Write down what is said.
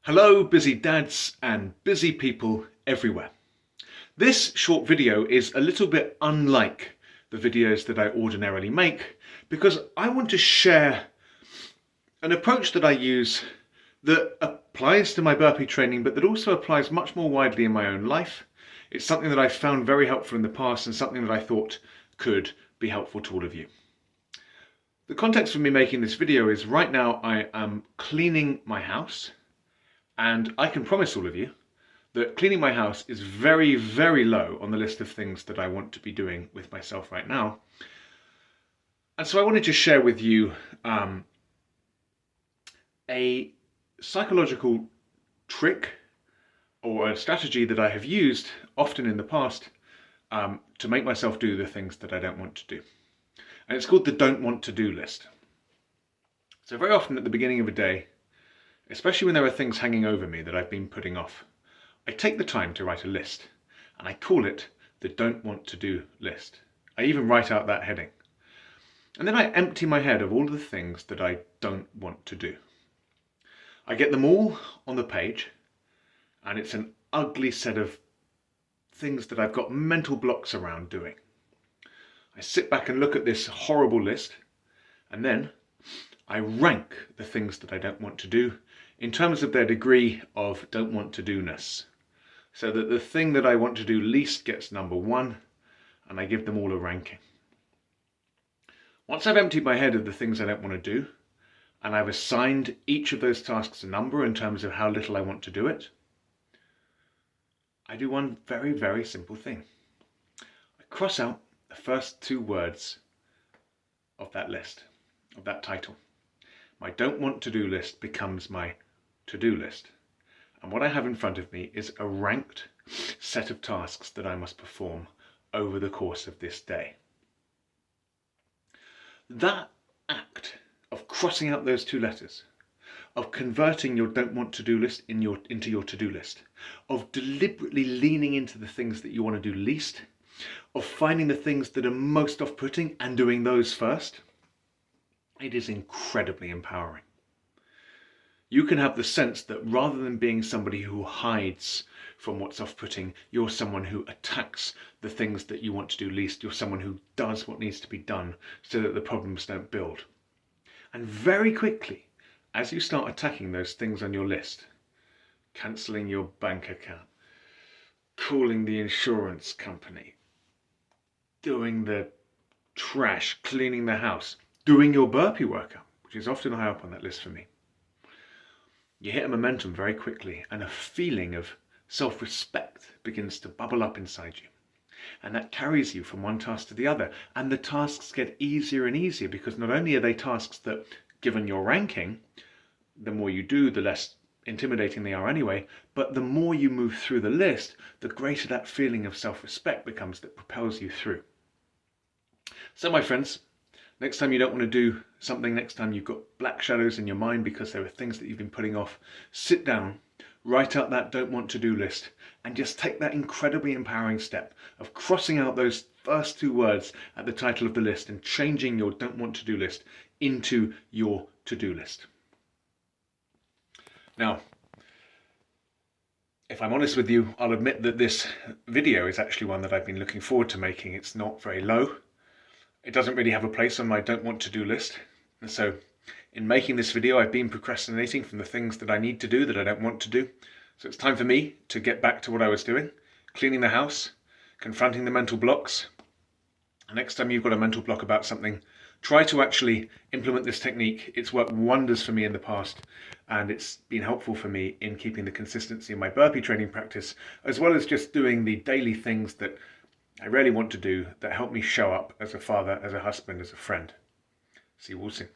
Hello, busy dads and busy people everywhere. This short video is a little bit unlike the videos that I ordinarily make because I want to share an approach that I use that applies to my burpee training, but that also applies much more widely in my own life. It's something that I've found very helpful in the past and something that I thought could be helpful to all of you. The context for me making this video is right now I am cleaning my house. And I can promise all of you that cleaning my house is very, very low on the list of things that I want to be doing with myself right now. And so I wanted to share with you a psychological trick or a strategy that I have used often in the past to make myself do the things that I don't want to do. And it's called the don't want to do list. So very often at the beginning of a day, especially when there are things hanging over me that I've been putting off, I take the time to write a list, and I call it the don't want to do list. I even write out that heading. And then I empty my head of all of the things that I don't want to do. I get them all on the page, and it's an ugly set of things that I've got mental blocks around doing. I sit back and look at this horrible list, and then I rank the things that I don't want to do in terms of their degree of don't want to do-ness, so that the thing that I want to do least gets number one, and I give them all a ranking. Once I've emptied my head of the things I don't want to do, and I've assigned each of those tasks a number in terms of how little I want to do it, I do one very, very simple thing. I cross out the first two words of that list, of that title. My don't want to do list becomes my to-do list. And what I have in front of me is a ranked set of tasks that I must perform over the course of this day. That act of crossing out those two letters, of converting your don't want to do list into your to-do list, of deliberately leaning into the things that you want to do least, of finding the things that are most off-putting and doing those first, it is incredibly empowering. You can have the sense that rather than being somebody who hides from what's off-putting, you're someone who attacks the things that you want to do least. You're someone who does what needs to be done so that the problems don't build. And very quickly, as you start attacking those things on your list, cancelling your bank account, calling the insurance company, doing the trash, cleaning the house, doing your burpee workout, which is often high up on that list for me, you hit a momentum very quickly, and a feeling of self-respect begins to bubble up inside you. And that carries you from one task to the other. And the tasks get easier and easier because not only are they tasks that, given your ranking, the more you do, the less intimidating they are anyway, but the more you move through the list, the greater that feeling of self-respect becomes that propels you through. So my friends, next time you don't want to do something, next time you've got black shadows in your mind because there are things that you've been putting off, sit down, write out that don't want to do list, and just take that incredibly empowering step of crossing out those first two words at the title of the list and changing your don't want to do list into your to-do list. Now, if I'm honest with you, I'll admit that this video is actually one that I've been looking forward to making. It's not very low. It doesn't really have a place on my don't want to do list. And so in making this video, I've been procrastinating from the things that I need to do that I don't want to do. So it's time for me to get back to what I was doing, cleaning the house, confronting the mental blocks. Next time you've got a mental block about something, try to actually implement this technique. It's worked wonders for me in the past, and it's been helpful for me in keeping the consistency in my burpee training practice, as well as just doing the daily things that I really want to do that help me show up as a father, as a husband, as a friend. See you all soon.